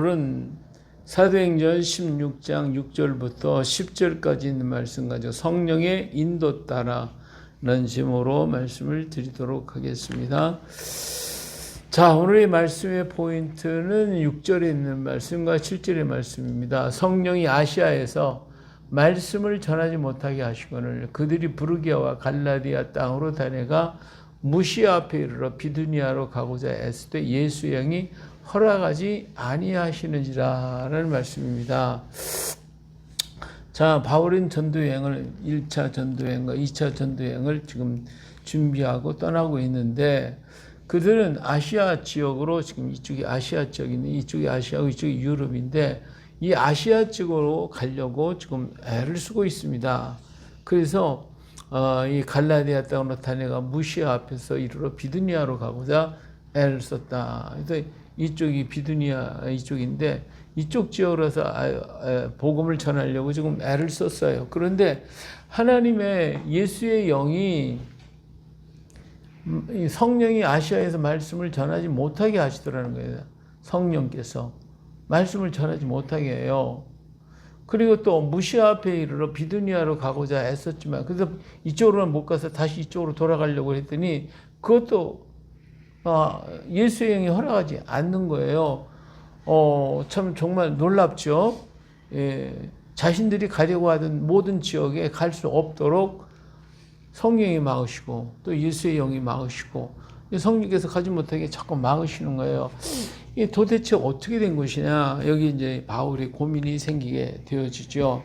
바울은 사도행전 16장 6절부터 10절까지 있는 말씀 가지고 성령의 인도 따라는 제목으로 말씀을 드리도록 하겠습니다. 자, 오늘의 말씀의 포인트는 6절에 있는 말씀과 7절의 말씀입니다. 성령이 아시아에서 말씀을 전하지 못하게 하시거늘 그들이 부르기아와 갈라디아 땅으로 다녀가 무시아 앞에 이르러 비두니아로 가고자 애쓸 때 예수의 영이 허락하지 아니하시는지라라는 말씀입니다. 자, 바울은 전도여행을 1차 전도여행과 2차 전도여행을 지금 준비하고 떠나고 있는데 그들은 아시아 지역으로 지금 이쪽이 아시아 지역인데 이쪽이 아시아고 이쪽이 유럽인데 이 아시아 쪽으로 가려고 지금 애를 쓰고 있습니다. 그래서 이 갈라디아 땅으로 다녀가 무시아 앞에서 이르러 비두니아로 가고자 애를 썼다. 그래서 이쪽이 비두니아 이쪽인데 이쪽 지역으로서 복음을 전하려고 지금 애를 썼어요. 그런데 하나님의 예수의 영이 성령이 아시아에서 말씀을 전하지 못하게 하시더라는 거예요. 성령께서 말씀을 전하지 못하게 해요. 그리고 또 무시아 앞에 이르러 비두니아로 가고자 애썼지만 그래서 이쪽으로는 못 가서 다시 이쪽으로 돌아가려고 했더니 그것도 예수의 영이 허락하지 않는 거예요. 참 정말 놀랍죠. 예, 자신들이 가려고 하던 모든 지역에 갈 수 없도록 성령이 막으시고 또 예수의 영이 막으시고 성령께서 가지 못하게 자꾸 막으시는 거예요. 이게 도대체 어떻게 된 것이냐? 여기 이제 바울이 고민이 생기게 되어지죠.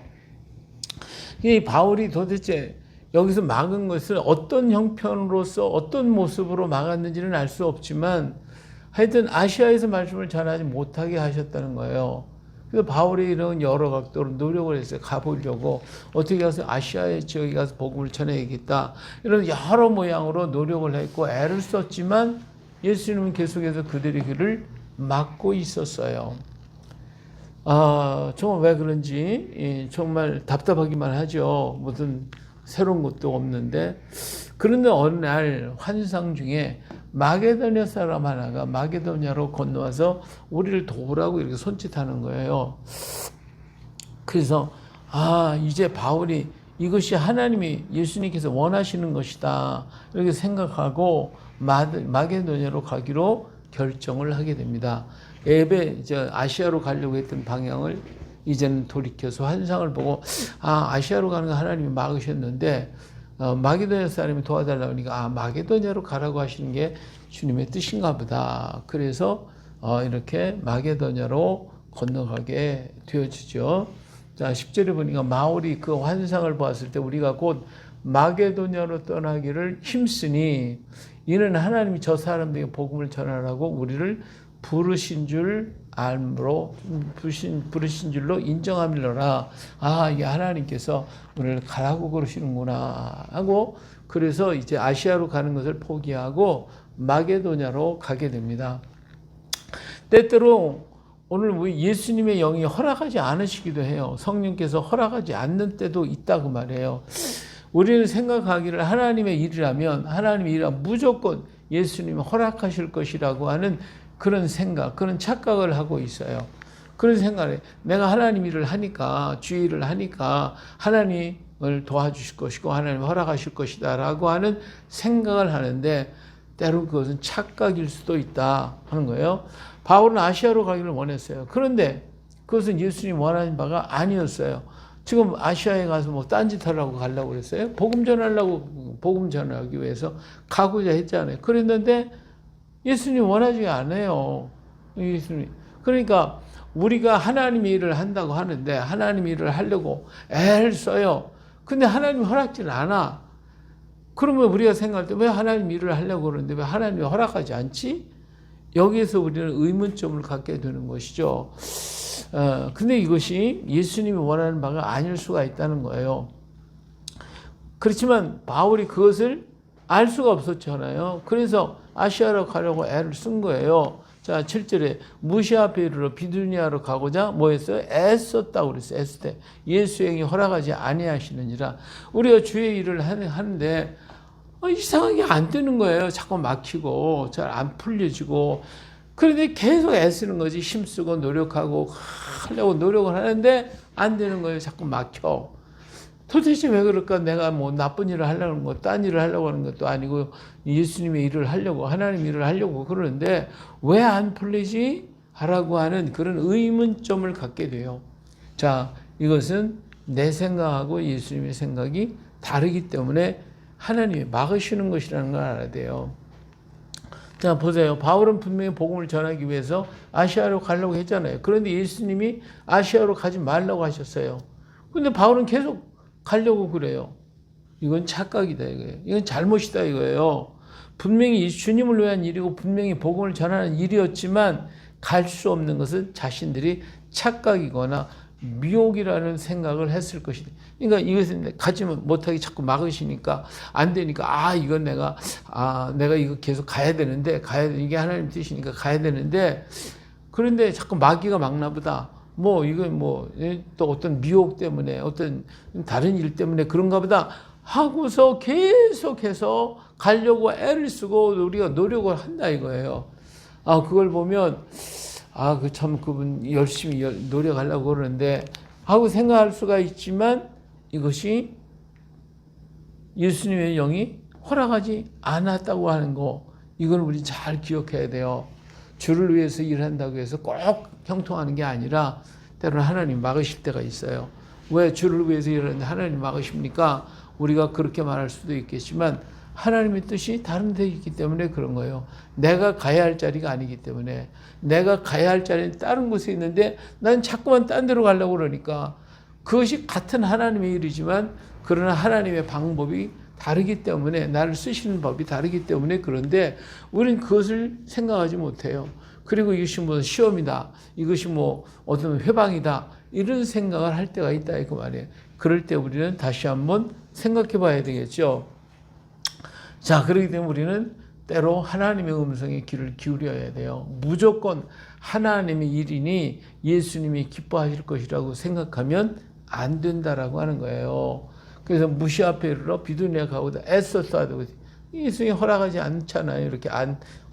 이 바울이 도대체 여기서 막은 것을 어떤 형편으로서 어떤 모습으로 막았는지는 알 수 없지만 하여튼 아시아에서 말씀을 전하지 못하게 하셨다는 거예요. 그래서 바울이 이런 여러 각도로 노력을 했어요. 가보려고 어떻게 가서 아시아의 지역에 가서 복음을 전해야겠다. 이런 여러 모양으로 노력을 했고 애를 썼지만 예수님은 계속해서 그들의 길을 막고 있었어요. 정말 왜 그런지 정말 답답하기만 하죠. 무슨 새로운 것도 없는데. 그런데 어느 날 환상 중에 마게도냐 사람 하나가 마게도냐로 건너와서 우리를 도우라고 이렇게 손짓하는 거예요. 그래서 이제 바울이 이것이 하나님이 예수님께서 원하시는 것이다 이렇게 생각하고 마게도냐로 가기로 결정을 하게 됩니다. 아시아로 가려고 했던 방향을 이제는 돌이켜서 환상을 보고 아시아로 가는 거 하나님이 막으셨는데 마게도냐 사람이 도와달라고 하니까 마게도냐로 가라고 하시는 게 주님의 뜻인가 보다. 그래서 이렇게 마게도냐로 건너가게 되어지죠. 자, 10절에 보니까 바울이 그 환상을 보았을 때 우리가 곧 마게도냐로 떠나기를 힘쓰니 이는 하나님이 저 사람들에게 복음을 전하라고 우리를 부르신 줄로 인정함이로라. 이게 하나님께서 우리를 가라고 그러시는구나 하고 그래서 이제 아시아로 가는 것을 포기하고 마게도냐로 가게 됩니다. 때때로 오늘 예수님의 영이 허락하지 않으시기도 해요. 성령께서 허락하지 않는 때도 있다고 말해요. 우리는 생각하기를 하나님의 일이라면 무조건 예수님이 허락하실 것이라고 하는 그런 생각, 그런 착각을 하고 있어요. 그런 생각을 내가 하나님 일을 하니까, 주의 일을 하니까 하나님을 도와주실 것이고 하나님 허락하실 것이다 라고 하는 생각을 하는데 때로 그것은 착각일 수도 있다 하는 거예요. 바울은 아시아로 가기를 원했어요. 그런데 그것은 예수님이 원하는 바가 아니었어요. 지금 아시아에 가서 뭐 딴짓하려고 가려고 그랬어요. 복음 전하기 위해서 가고자 했잖아요. 그랬는데 예수님 원하지 않아요. 예수님. 그러니까 우리가 하나님 일을 한다고 하는데 하나님 일을 하려고 애를 써요. 근데 하나님이 허락지는 않아. 그러면 우리가 생각할 때 왜 하나님 일을 하려고 그러는데 왜 하나님이 허락하지 않지? 여기에서 우리는 의문점을 갖게 되는 것이죠. 근데 이것이 예수님이 원하는 바가 아닐 수가 있다는 거예요. 그렇지만 바울이 그것을 알 수가 없었잖아요. 그래서 아시아로 가려고 애를 쓴 거예요. 자, 7절에 무시아 앞에 이르러 비두니아로 가고자 뭐 했어요? 애썼다고 그랬어요. 애쓸 때 예수의 영이 허락하지 아니하시는지라. 우리가 주의 일을 하는데 이상하게 안 되는 거예요. 자꾸 막히고 잘 안 풀려지고 그런데 계속 애쓰는 거지. 힘쓰고 노력하고 하려고 노력을 하는데 안 되는 거예요. 자꾸 막혀. 도대체 왜 그럴까? 내가 뭐 나쁜 일을 하려는 거, 딴 일을 하려고 하는 것도 아니고 예수님의 일을 하려고, 하나님 일을 하려고 그러는데 왜 안 풀리지? 라고 하는 그런 의문점을 갖게 돼요. 자, 이것은 내 생각하고 예수님의 생각이 다르기 때문에 하나님이 막으시는 것이라는 걸 알아야 돼요. 자, 보세요. 바울은 분명히 복음을 전하기 위해서 아시아로 가려고 했잖아요. 그런데 예수님이 아시아로 가지 말라고 하셨어요. 근데 바울은 계속 가려고 그래요. 이건 착각이다 이거예요. 이건 잘못이다 이거예요. 분명히 주님을 위한 일이고 분명히 복음을 전하는 일이었지만 갈 수 없는 것은 자신들이 착각이거나 미혹이라는 생각을 했을 것이다. 그러니까 이것은 가지 못하게 자꾸 막으시니까 안 되니까 이건 내가 이거 계속 가야 되는데 이게 하나님 뜻이니까 가야 되는데 그런데 자꾸 마귀가 막나 보다. 또 어떤 미혹 때문에 어떤 다른 일 때문에 그런가 보다 하고서 계속해서 가려고 애를 쓰고 우리가 노력을 한다 이거예요. 그걸 보면 그분 열심히 노력하려고 그러는데 하고 생각할 수가 있지만 이것이 예수님의 영이 허락하지 않았다고 하는 거, 이건 우리 잘 기억해야 돼요. 주를 위해서 일한다고 해서 꼭 형통하는 게 아니라 때로는 하나님 막으실 때가 있어요. 왜 주를 위해서 일하는데 하나님 막으십니까? 우리가 그렇게 말할 수도 있겠지만 하나님의 뜻이 다른 데 있기 때문에 그런 거예요. 내가 가야 할 자리가 아니기 때문에. 내가 가야 할 자리는 다른 곳에 있는데 난 자꾸만 딴 데로 가려고 그러니까 그것이 같은 하나님의 일이지만 그러나 하나님의 방법이 다르기 때문에, 나를 쓰시는 법이 다르기 때문에 그런데 우리는 그것을 생각하지 못해요. 그리고 이것이 시험이다, 이것이 어떤 회방이다, 이런 생각을 할 때가 있다 그 말이에요. 그럴 때 우리는 다시 한번 생각해 봐야 되겠죠. 자, 그렇기 때문에 우리는 때로 하나님의 음성에 귀를 기울여야 돼요. 무조건 하나님의 일이니 예수님이 기뻐하실 것이라고 생각하면 안 된다라고 하는 거예요. 그래서 무시 앞에 이르러 비두니아 가고도 애써서 하고 예수님이 허락하지 않잖아요. 이렇게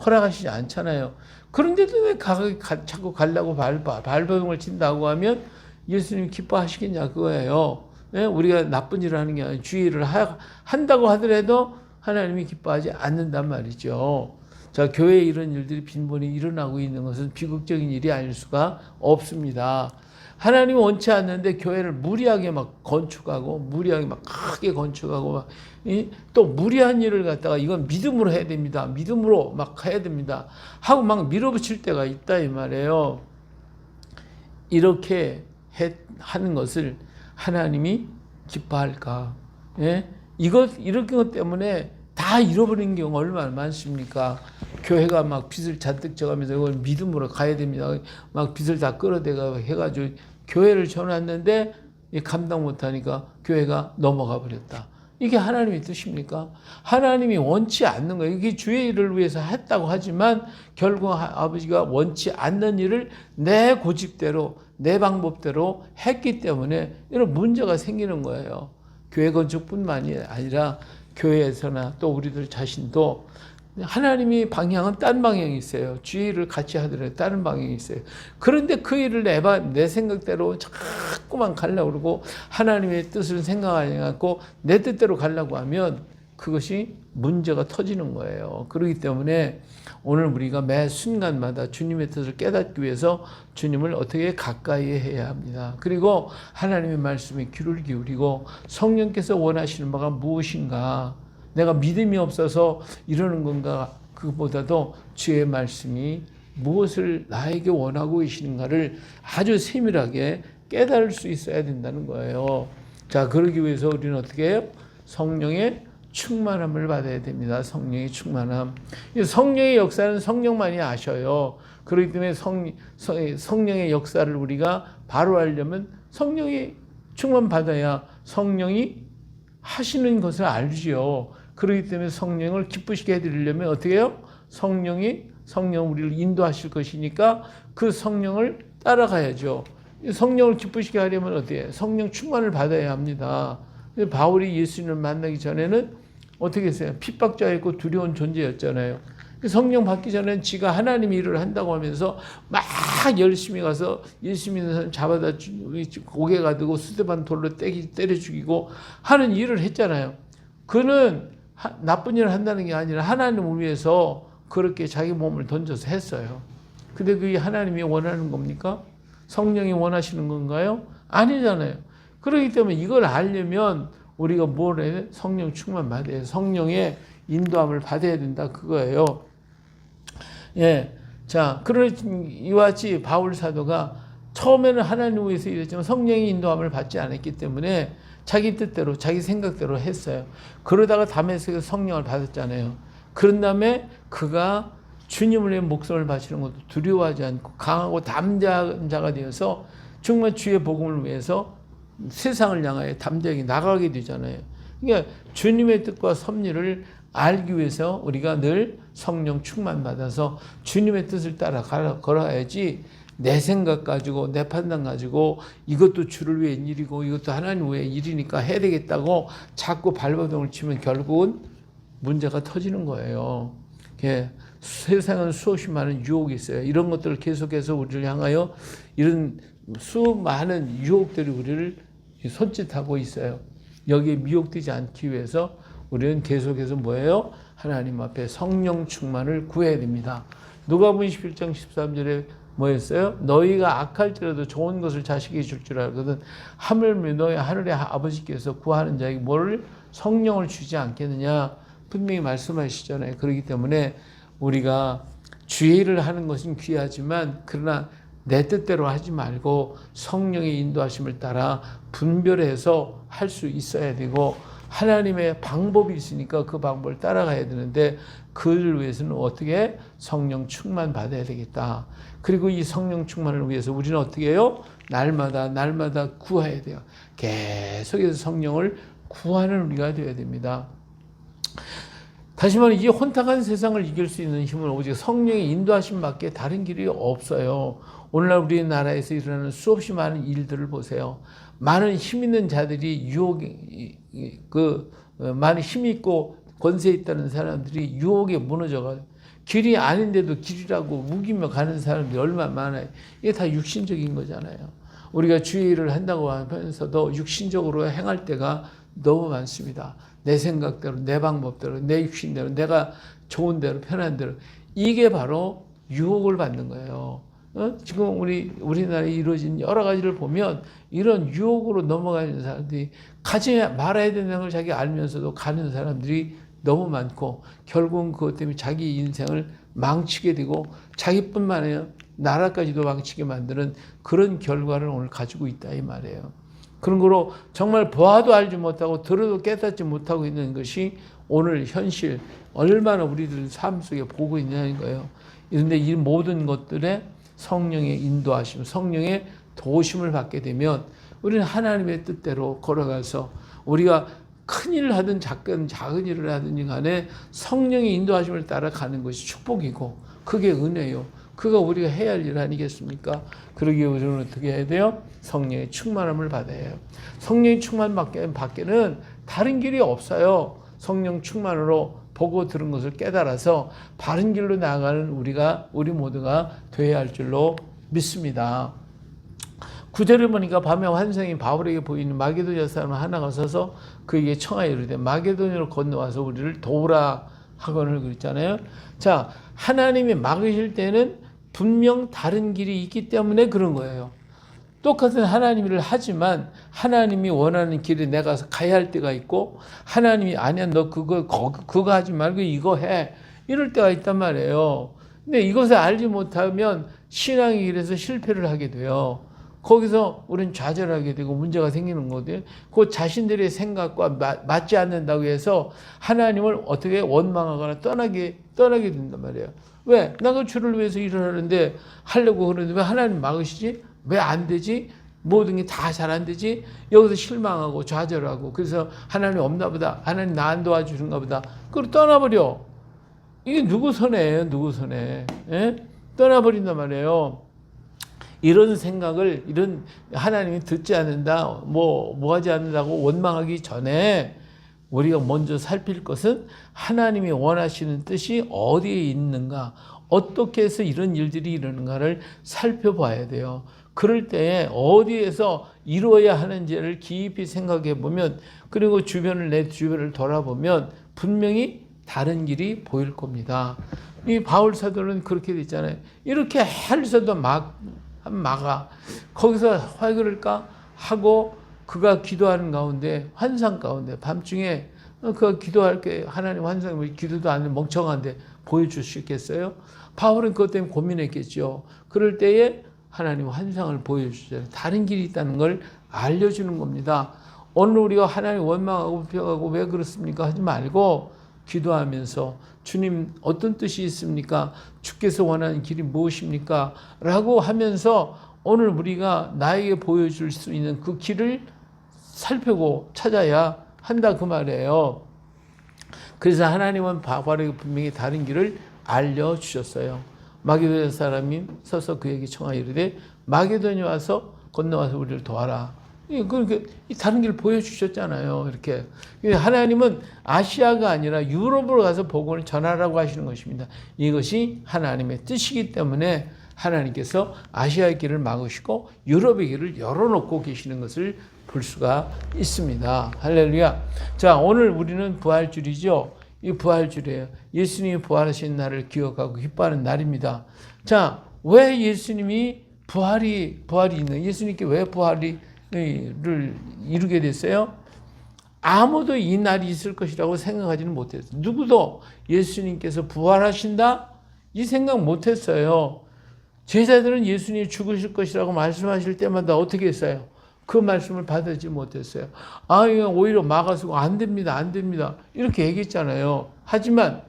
허락하시지 않잖아요. 그런데도 왜 자꾸 가려고 발버둥을 친다고 하면 예수님이 기뻐하시겠냐 그거예요. 우리가 나쁜 일을 하는 게 아니라 주의 일을 한다고 하더라도 하나님이 기뻐하지 않는단 말이죠. 자, 교회에 이런 일들이 빈번히 일어나고 있는 것은 비극적인 일이 아닐 수가 없습니다. 하나님은 원치 않는데 교회를 무리하게 막 건축하고 무리하게 막 크게 건축하고 또 무리한 일을 갖다가 이건 믿음으로 해야 됩니다. 믿음으로 막 해야 됩니다. 하고 막 밀어붙일 때가 있다 이 말이에요. 이렇게 하는 것을 하나님이 기뻐할까? 이런 것 때문에 다 잃어버린 경우가 얼마나 많습니까? 교회가 막 빚을 잔뜩 져가면서 이걸 믿음으로 가야 됩니다. 막 빚을 다 끌어대가 해가지고 교회를 줘놨는데 감당 못하니까 교회가 넘어가 버렸다. 이게 하나님의 뜻입니까? 하나님이 원치 않는 거예요. 이게 주의 일을 위해서 했다고 하지만 결국 아버지가 원치 않는 일을 내 고집대로 내 방법대로 했기 때문에 이런 문제가 생기는 거예요. 교회 건축뿐만이 아니라 교회에서나 또 우리들 자신도 하나님이 방향은 딴 방향이 있어요. 주의 일을 같이 하더라도 다른 방향이 있어요. 그런데 그 일을 내 생각대로 자꾸만 가려고 그러고 하나님의 뜻을 생각하지 않고 내 뜻대로 가려고 하면 그것이 문제가 터지는 거예요. 그렇기 때문에 오늘 우리가 매 순간마다 주님의 뜻을 깨닫기 위해서 주님을 어떻게 가까이 해야 합니다. 그리고 하나님의 말씀에 귀를 기울이고 성령께서 원하시는 바가 무엇인가, 내가 믿음이 없어서 이러는 건가, 그것보다도 주의 말씀이 무엇을 나에게 원하고 계시는가를 아주 세밀하게 깨달을 수 있어야 된다는 거예요. 자, 그러기 위해서 우리는 어떻게 해요? 성령의 충만함을 받아야 됩니다. 성령의 충만함. 성령의 역사는 성령만이 아셔요. 그렇기 때문에 성령의 역사를 우리가 바로 알려면 성령이 충만 받아야 성령이 하시는 것을 알지요. 그렇기 때문에 성령을 기쁘시게 해드리려면 어떻게 해요? 성령 우리를 인도하실 것이니까 그 성령을 따라가야죠. 성령을 기쁘시게 하려면 어떻게 해요? 성령 충만을 받아야 합니다. 바울이 예수님을 만나기 전에는 어떻게 했어요? 핍박자였고 두려운 존재였잖아요. 성령 받기 전엔 지가 하나님 일을 한다고 하면서 막 열심히 가서 열심히 있는 사람 잡아다 고개 가두고 수대반 돌로 때려 죽이고 하는 일을 했잖아요. 그는 나쁜 일을 한다는 게 아니라 하나님을 위해서 그렇게 자기 몸을 던져서 했어요. 근데 그게 하나님이 원하는 겁니까? 성령이 원하시는 건가요? 아니잖아요. 그렇기 때문에 이걸 알려면 우리가 뭘 해야 돼? 성령 충만 받아야 돼. 성령의 인도함을 받아야 된다. 그거예요. 예. 자, 이와 같이 바울 사도가 처음에는 하나님을 위해서 일했지만 성령의 인도함을 받지 않았기 때문에 자기 뜻대로, 자기 생각대로 했어요. 그러다가 다메섹에서 성령을 받았잖아요. 그런 다음에 그가 주님을 위해 목숨을 바치는 것도 두려워하지 않고 강하고 담대한 자가 되어서 정말 주의 복음을 위해서 세상을 향하여 담대하게 나가게 되잖아요. 그러니까 주님의 뜻과 섭리를 알기 위해서 우리가 늘 성령 충만 받아서 주님의 뜻을 따라 걸어야지 내 생각 가지고 내 판단 가지고 이것도 주를 위한 일이고 이것도 하나님 위한 일이니까 해야 되겠다고 자꾸 발버둥을 치면 결국은 문제가 터지는 거예요. 세상은 수없이 많은 유혹이 있어요. 이런 것들을 계속해서 우리를 향하여 이런 수많은 유혹들이 우리를 손짓하고 있어요. 여기에 미혹되지 않기 위해서 우리는 계속해서 뭐예요? 하나님 앞에 성령 충만을 구해야 됩니다. 누가복음 11장 13절에 뭐였어요? 너희가 악할지라도 좋은 것을 자식에게 줄 줄 알거든 하물며 너희 하늘의 아버지께서 구하는 자에게 뭐를? 성령을 주지 않겠느냐? 분명히 말씀하시잖아요. 그렇기 때문에 우리가 주의 일을 하는 것은 귀하지만 그러나 내 뜻대로 하지 말고 성령의 인도하심을 따라 분별해서 할 수 있어야 되고 하나님의 방법이 있으니까 그 방법을 따라가야 되는데 그를 위해서는 어떻게 성령 충만 받아야 되겠다. 그리고 이 성령 충만을 위해서 우리는 어떻게 해요? 날마다 구해야 돼요. 계속해서 성령을 구하는 우리가 되어야 됩니다. 다시 말해 이 혼탁한 세상을 이길 수 있는 힘은 오직 성령의 인도하심 밖에 다른 길이 없어요. 오늘날 우리나라에서 일어나는 수없이 많은 일들을 보세요. 많은 힘 있는 자들이 많은 힘이 있고 권세 있다는 사람들이 유혹에 무너져가지고 길이 아닌데도 길이라고 우기며 가는 사람들이 얼마나 많아요. 이게 다 육신적인 거잖아요. 우리가 주의 일을 한다고 하면서도 육신적으로 행할 때가 너무 많습니다. 내 생각대로, 내 방법대로, 내 육신대로, 내가 좋은 대로, 편한 대로. 이게 바로 유혹을 받는 거예요. 지금 우리나라에 이루어진 여러 가지를 보면 이런 유혹으로 넘어가는 사람들이 가지 말아야 되는 걸 자기 알면서도 가는 사람들이 너무 많고 결국은 그것 때문에 자기 인생을 망치게 되고 자기뿐만 아니라 나라까지도 망치게 만드는 그런 결과를 오늘 가지고 있다 이 말이에요. 그런 거로 정말 보아도 알지 못하고 들어도 깨닫지 못하고 있는 것이 오늘 현실 얼마나 우리들 삶 속에 보고 있냐는 거예요. 그런데 이 모든 것들에 성령의 인도하심, 성령의 도심을 받게 되면 우리는 하나님의 뜻대로 걸어가서 우리가 큰 일을 하든 작은 일을 하든 간에 성령의 인도하심을 따라가는 것이 축복이고 그게 은혜요. 그거 우리가 해야 할 일 아니겠습니까? 그러기 위해 우리는 어떻게 해야 돼요? 성령의 충만함을 받아야 해요. 성령의 충만 밖에는 다른 길이 없어요. 성령 충만으로 보고 들은 것을 깨달아서 바른 길로 나아가는 우리 모두가 되어야 할 줄로 믿습니다. 9절을 보니까 밤에 환상이 바울에게 보이는 마게도냐 사람 하나가 서서 그에게 청하여 이르되 마게도냐로 건너와서 우리를 도우라 하거늘 그랬잖아요. 자, 하나님이 막으실 때는 분명 다른 길이 있기 때문에 그런 거예요. 똑같은 하나님 일을 하지만 하나님이 원하는 길에 내가 가야 할 때가 있고 하나님이 아니야 너 그거 하지 말고 이거 해 이럴 때가 있단 말이에요. 근데 이것을 알지 못하면 신앙의 길에서 실패를 하게 돼요. 거기서 우리는 좌절하게 되고 문제가 생기는 거거든요. 그 자신들의 생각과 맞지 않는다고 해서 하나님을 어떻게 원망하거나 떠나게 된단 말이에요. 왜? 내가 주를 위해서 일을 하는데 하려고 그러는데 왜 하나님 막으시지? 왜 안 되지? 모든 게 다 잘 안 되지? 여기서 실망하고 좌절하고 그래서 하나님 없나 보다. 하나님 나 안 도와주는가 보다. 그걸 떠나버려. 이게 누구 손해예요? 누구 손해? 예? 떠나버린단 말이에요. 이런 생각을 하나님이 듣지 않는다, 뭐 하지 않는다고 원망하기 전에 우리가 먼저 살필 것은 하나님이 원하시는 뜻이 어디에 있는가, 어떻게 해서 이런 일들이 일어나는가를 살펴봐야 돼요. 그럴 때에 어디에서 이루어야 하는지를 깊이 생각해 보면, 그리고 내 주변을 돌아보면 분명히 다른 길이 보일 겁니다. 이 바울 사도는 그렇게 됐잖아요. 이렇게 해서도 막아. 거기서 왜 그럴까 하고 그가 기도하는 가운데, 환상 가운데, 밤중에 그가 기도할 게 하나님 환상이 기도도 안 멍청한데 보여줄 수 있겠어요? 바울은 그것 때문에 고민했겠죠. 그럴 때에 하나님 환상을 보여주잖아요. 다른 길이 있다는 걸 알려주는 겁니다. 오늘 우리가 하나님 원망하고 불평하고 왜 그렇습니까? 하지 말고 기도하면서 주님 어떤 뜻이 있습니까? 주께서 원하는 길이 무엇입니까? 라고 하면서 오늘 우리가 나에게 보여줄 수 있는 그 길을 살펴고 찾아야 한다 그 말이에요. 그래서 하나님은 바울에게 분명히 다른 길을 알려주셨어요. 마게도냐 사람이 서서 그에게 청하여 이르되 마게도냐 와서 건너와서 우리를 도와라. 그렇게 다른 길을 보여주셨잖아요. 이렇게 하나님은 아시아가 아니라 유럽으로 가서 복음을 전하라고 하시는 것입니다. 이것이 하나님의 뜻이기 때문에 하나님께서 아시아의 길을 막으시고 유럽의 길을 열어놓고 계시는 것을 볼 수가 있습니다. 할렐루야. 자, 오늘 우리는 부활주일이죠. 이 부활주일이에요. 예수님이 부활하신 날을 기억하고 기뻐하는 날입니다. 자, 왜 예수님이 부활이 있는, 예수님께 왜 부활을 이루게 됐어요? 아무도 이 날이 있을 것이라고 생각하지는 못했어요. 누구도 예수님께서 부활하신다? 이 생각 못했어요. 제자들은 예수님이 죽으실 것이라고 말씀하실 때마다 어떻게 했어요? 그 말씀을 받아들이지 못했어요. 이거 오히려 막아서고 안 됩니다. 이렇게 얘기했잖아요. 하지만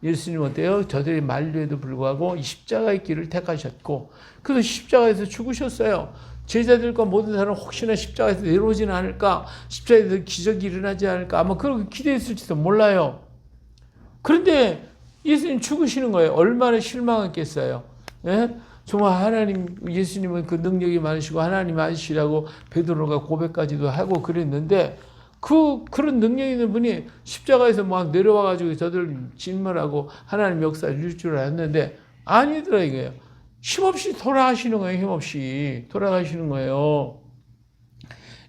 예수님은 어때요? 저들의 만류에도 불구하고 이 십자가의 길을 택하셨고, 그래서 십자가에서 죽으셨어요. 제자들과 모든 사람은 혹시나 십자가에서 내려오지는 않을까, 십자가에서 기적이 일어나지 않을까, 아마 그렇게 기대했을지도 몰라요. 그런데 예수님 죽으시는 거예요. 얼마나 실망했겠어요. 예? 정말 예수님은 그 능력이 많으시고 하나님 아시라고 베드로가 고백까지도 하고 그랬는데, 그런 능력 있는 분이 십자가에서 막 내려와가지고 저들 질문하고 하나님 역사를 이룰 줄 알았는데 아니더라 이거예요. 힘없이 돌아가시는 거예요. 힘없이 돌아가시는 거예요.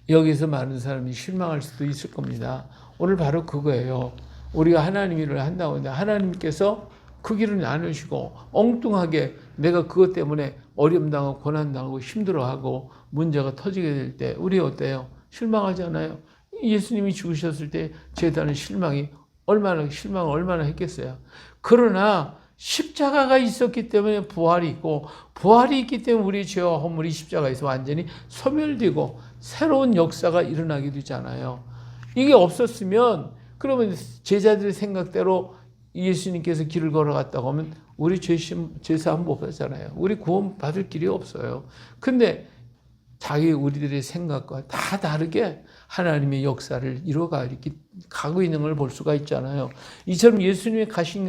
여기서 많은 사람이 실망할 수도 있을 겁니다. 오늘 바로 그거예요. 우리가 하나님 일을 한다고 하는데 하나님께서 그 길을 나누시고 엉뚱하게 내가 그것 때문에 어려움당하고 고난당하고 힘들어하고 문제가 터지게 될 때 우리 어때요? 실망하지 않아요? 예수님이 죽으셨을 때 제자는 실망을 얼마나 했겠어요. 그러나 십자가가 있었기 때문에 부활이 있고, 부활이 있기 때문에 우리 죄와 허물이 십자가에서 완전히 소멸되고 새로운 역사가 일어나게 되잖아요. 이게 없었으면 그러면 제자들의 생각대로 예수님께서 길을 걸어갔다고 하면 우리 죄사함 못 받잖아요. 우리 구원 받을 길이 없어요. 근데 우리들의 생각과 다 다르게 하나님의 역사를 가고 있는 걸 볼 수가 있잖아요. 이처럼 예수님의 가신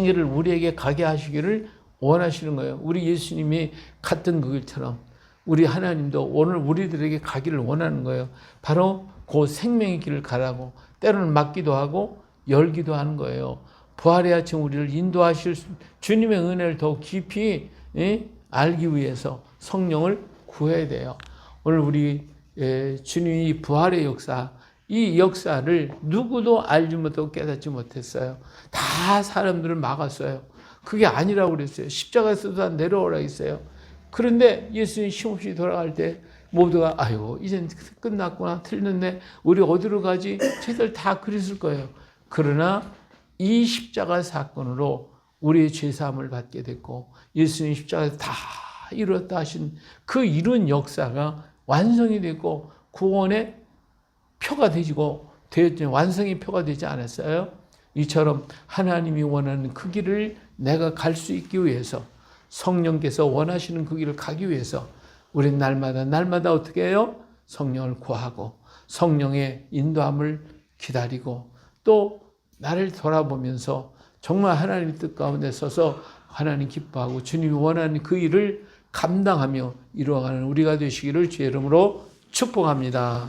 길을 우리에게 가게 하시기를 원하시는 거예요. 우리 예수님이 갔던 그 길처럼 우리 하나님도 오늘 우리들에게 가기를 원하는 거예요. 바로 그 생명의 길을 가라고 때로는 막기도 하고 열기도 하는 거예요. 부활의 아침 우리를 인도하실 주님의 은혜를 더 깊이 알기 위해서 성령을 구해야 돼요. 오늘 우리 주님이 부활의 역사, 이 역사를 누구도 알지 못하고 깨닫지 못했어요. 다 사람들을 막았어요. 그게 아니라고 그랬어요. 십자가에서도 다 내려오라 했어요. 그런데 예수님 힘없이 돌아갈 때 모두가 이젠 끝났구나, 틀렸네, 우리 어디로 가지? 쟤들 다 그랬을 거예요. 그러나 이 십자가 사건으로 우리의 죄사함을 받게 됐고 예수님 십자가에서 다 이루었다 하신 그 이룬 역사가 완성이 됐고 구원의 표가 되었죠. 완성의 표가 되지 않았어요? 이처럼 하나님이 원하는 그 길을 내가 갈 수 있기 위해서, 성령께서 원하시는 그 길을 가기 위해서 우리는 날마다 어떻게 해요? 성령을 구하고 성령의 인도함을 기다리고 또 나를 돌아보면서 정말 하나님의 뜻 가운데 서서 하나님 기뻐하고 주님이 원하는 그 일을 감당하며 이루어가는 우리가 되시기를 주의 이름으로 축복합니다.